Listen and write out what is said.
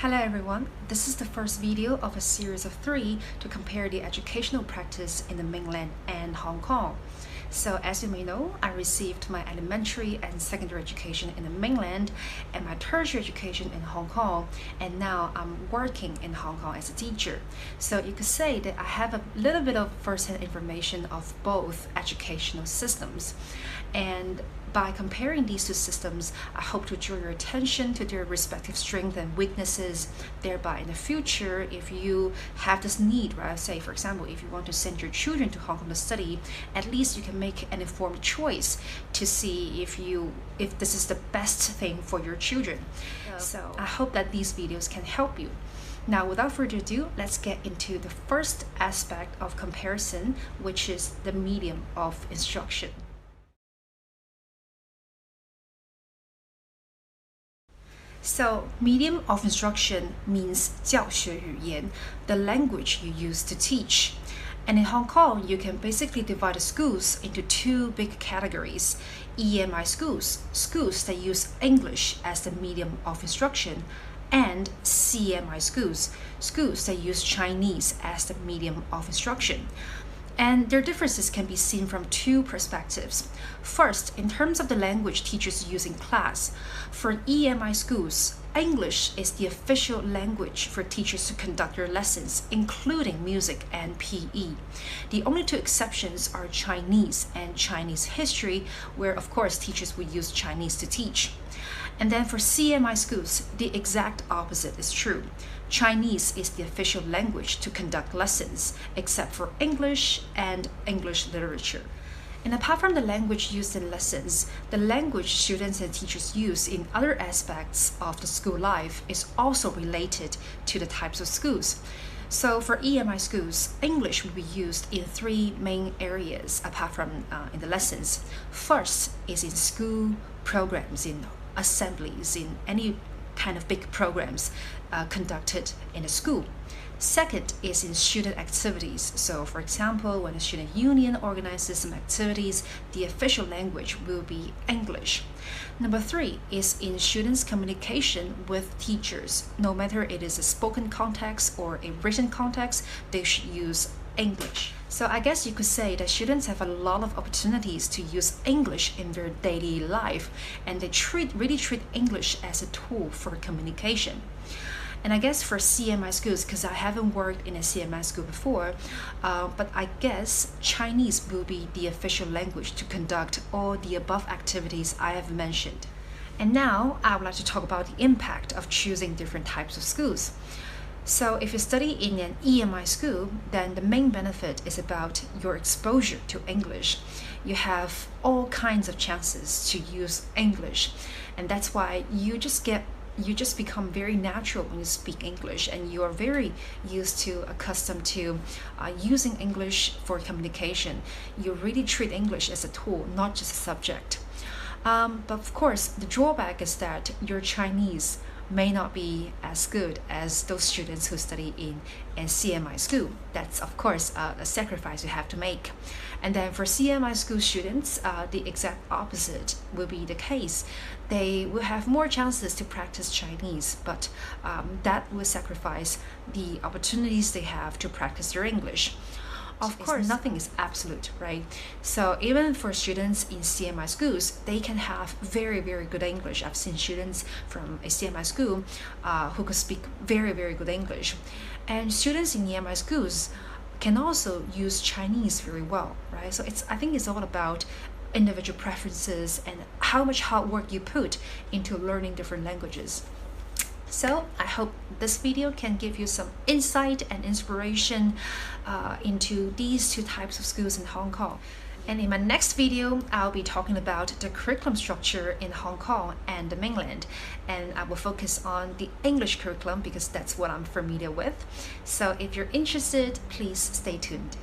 Hello everyone, this is the first video of a series of 3 to compare the educational practice in the mainland and Hong Kong. So as you may know, I received my elementary and secondary education in the mainland and my tertiary education in Hong Kong, and now I'm working in Hong Kong as a teacher. So you could say that I have a little bit of first-hand information of both educational systems. And by comparing these two systems, I hope to draw your attention to their respective strengths and weaknesses. Thereby, in the future, if you have this need, right? Say, for example, if you want to send your children to Hong Kong to study, at least you can make an informed choice to see if this is the best thing for your children. So I hope that these videos can help you. Now, without further ado, let's get into the first aspect of comparison, which is the medium of instruction. So, medium of instruction means 教学语言, the language you use to teach. And in Hong Kong, you can basically divide the schools into 2 big categories. EMI schools, schools that use English as the medium of instruction, and CMI schools, schools that use Chinese as the medium of instruction. And their differences can be seen from 2 perspectives. First, in terms of the language teachers use in class. For EMI schools, English is the official language for teachers to conduct their lessons, including music and PE. The only 2 exceptions are Chinese and Chinese history, where of course teachers will use Chinese to teach. And then for CMI schools, the exact opposite is true. Chinese is the official language to conduct lessons, except for English and English literature. And apart from the language used in lessons, the language students and teachers use in other aspects of the school life is also related to the types of schools. So for EMI schools, English will be used in 3 main areas apart from in the lessons. First is in school programs, in assemblies, in any kind of big programs conducted in a school. Second is in student activities. So for example, when a student union organizes some activities, the official language will be English. Number 3 is in students' communication with teachers. No matter it is a spoken context or a written context, they should use English. So I guess you could say that students have a lot of opportunities to use English in their daily life, and they really treat English as a tool for communication. And I guess for CMI schools, because I haven't worked in a CMI school before, but I guess Chinese will be the official language to conduct all the above activities I have mentioned. And now I would like to talk about the impact of choosing different types of schools. So if you study in an EMI school, then the main benefit is about your exposure to English. You have all kinds of chances to use English, and that's why you just become very natural when you speak English, and you are very accustomed to using English for communication. You really treat English as a tool, not just a subject. But of course, the drawback is that your Chinese may not be as good as those students who study in a CMI school. That's of course a sacrifice you have to make. And then for CMI school students, the exact opposite will be the case. They will have more chances to practice Chinese, but that will sacrifice the opportunities they have to practice their English. Of course, nothing is absolute, right? So even for students in CMI schools, they can have very, very good English. I've seen students from a CMI school who could speak very, very good English. And students in EMI schools can also use Chinese very well, right? So I think it's all about individual preferences and how much hard work you put into learning different languages. So I hope this video can give you some insight and inspiration into these 2 types of schools in Hong Kong. And in my next video, I'll be talking about the curriculum structure in Hong Kong and the mainland. And I will focus on the English curriculum because that's what I'm familiar with. So if you're interested, please stay tuned.